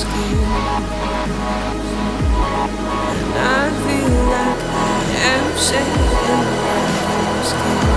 skin, and I feel like I am safe in my own skin.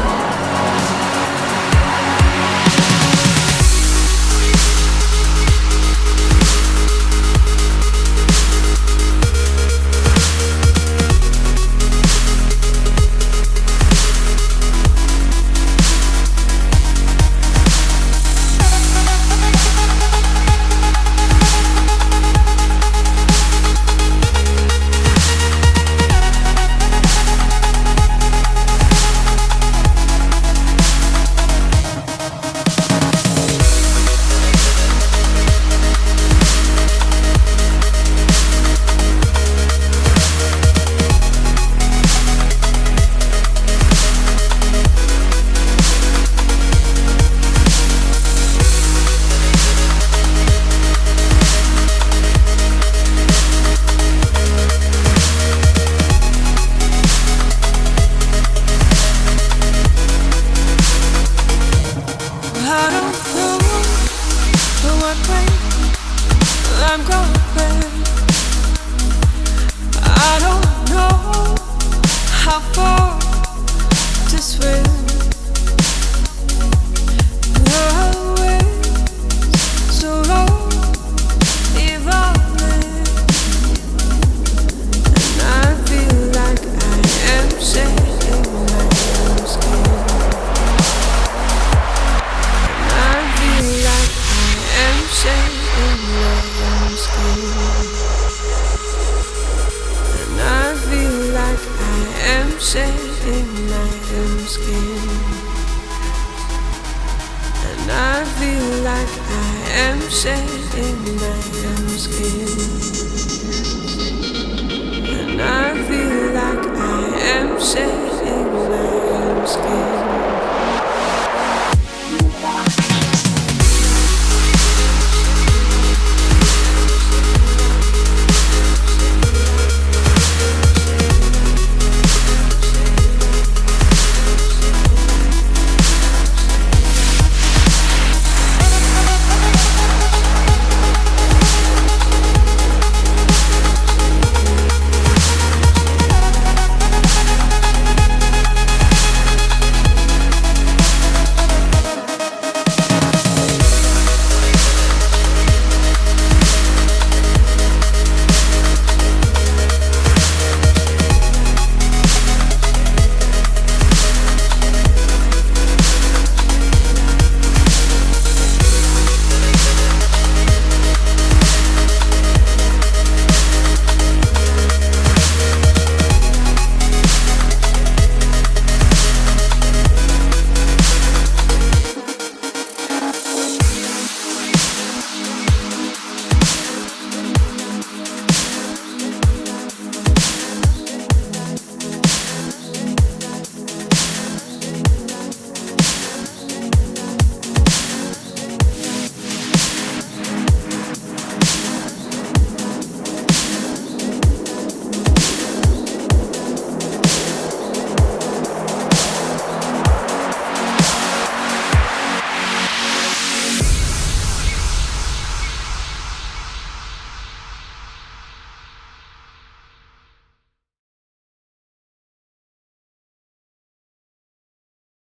I'm going. I don't know how far to swim. The waves so low, evolving, and I feel like I am safe in my own skin. And I feel like I am safe in my own skin. And I feel like I am safe in my own skin. And I feel like I am safe in my own skin. And I feel like I am safe in my own skin.